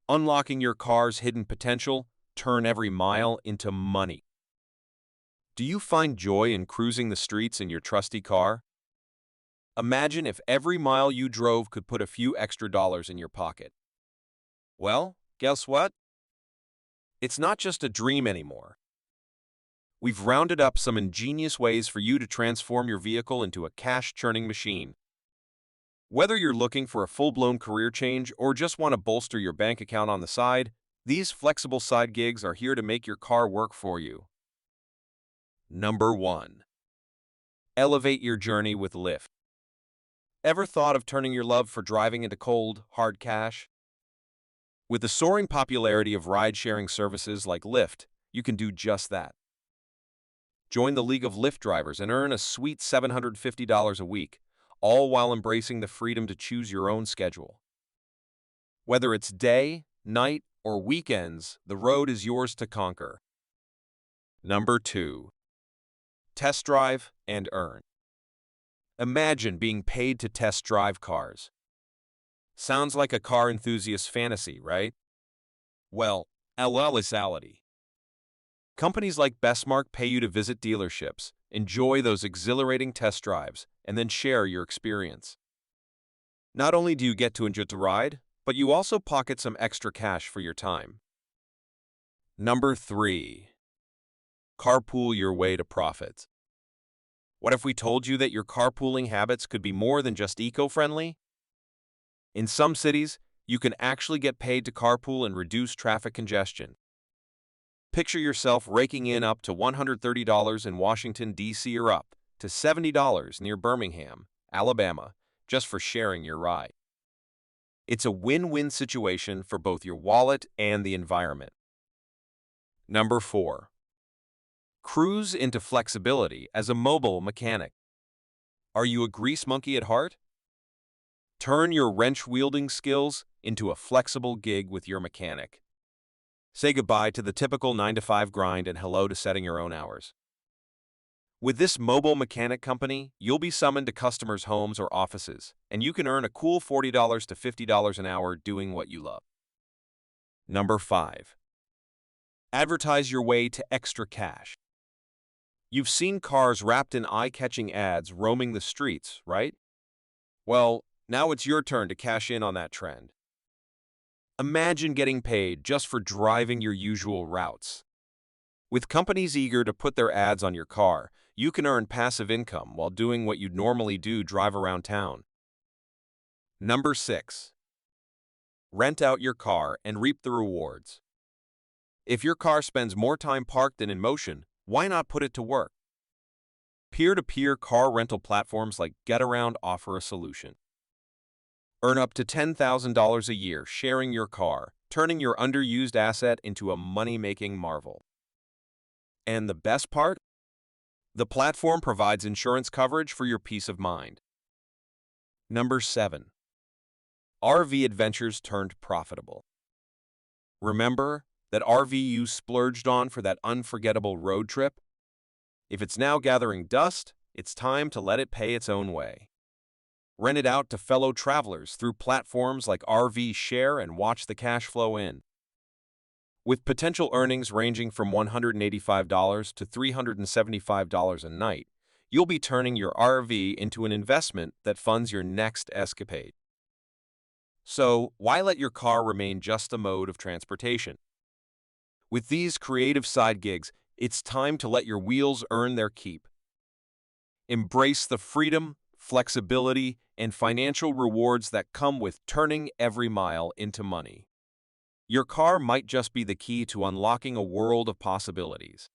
unlocking your car's hidden potential, turn every mile into money. Do you find joy in cruising the streets in your trusty car? Imagine if every mile you drove could put a few extra dollars in your pocket. Well, guess what? It's not just a dream anymore. We've rounded up some ingenious ways for you to transform your vehicle into a cash-churning machine. Whether you're looking for a full-blown career change or just want to bolster your bank account on the side, these flexible side gigs are here to make your car work for you. Number 1. Elevate your journey with Lyft. Ever thought of turning your love for driving into cold, hard cash? With the soaring popularity of ride-sharing services like Lyft, you can do just that. Join the League of Lyft drivers and earn a sweet $750 a week, all while embracing the freedom to choose your own schedule. Whether it's day, night, or weekends, the road is yours to conquer. Number 2. Test drive and earn. Imagine being paid to test drive cars. Sounds like a car enthusiast fantasy, right? Well, reality. Companies like Bestmark pay you to visit dealerships, enjoy those exhilarating test drives, and then share your experience. Not only do you get to enjoy the ride, but you also pocket some extra cash for your time. Number 3. Carpool your way to profits. What if we told you that your carpooling habits could be more than just eco-friendly? In some cities, you can actually get paid to carpool and reduce traffic congestion. Picture yourself raking in up to $130 in Washington, D.C. or up to $70 near Birmingham, Alabama, just for sharing your ride. It's a win-win situation for both your wallet and the environment. Number 4. Cruise into flexibility as a mobile mechanic. Are you a grease monkey at heart? Turn your wrench-wielding skills into a flexible gig with your mechanic. Say goodbye to the typical 9-to-5 grind and hello to setting your own hours. With this mobile mechanic company, you'll be summoned to customers' homes or offices, and you can earn a cool $40 to $50 an hour doing what you love. Number 5. Advertise your way to extra cash. You've seen cars wrapped in eye-catching ads roaming the streets, right? Well, now it's your turn to cash in on that trend. Imagine getting paid just for driving your usual routes. With companies eager to put their ads on your car, you can earn passive income while doing what you'd normally do: drive around town. Number 6. Rent out your car and reap the rewards. If your car spends more time parked than in motion, why not put it to work? Peer-to-peer car rental platforms like GetAround offer a solution. Earn up to $10,000 a year sharing your car, turning your underused asset into a money-making marvel. And the best part? The platform provides insurance coverage for your peace of mind. Number 7. RV adventures turned profitable. Remember that RV you splurged on for that unforgettable road trip? If it's now gathering dust, it's time to let it pay its own way. Rent it out to fellow travelers through platforms like RV Share and watch the cash flow in. With potential earnings ranging from $185 to $375 a night, you'll be turning your RV into an investment that funds your next escapade. So, why let your car remain just a mode of transportation? With these creative side gigs, it's time to let your wheels earn their keep. Embrace the freedom, flexibility, and financial rewards that come with turning every mile into money. Your car might just be the key to unlocking a world of possibilities.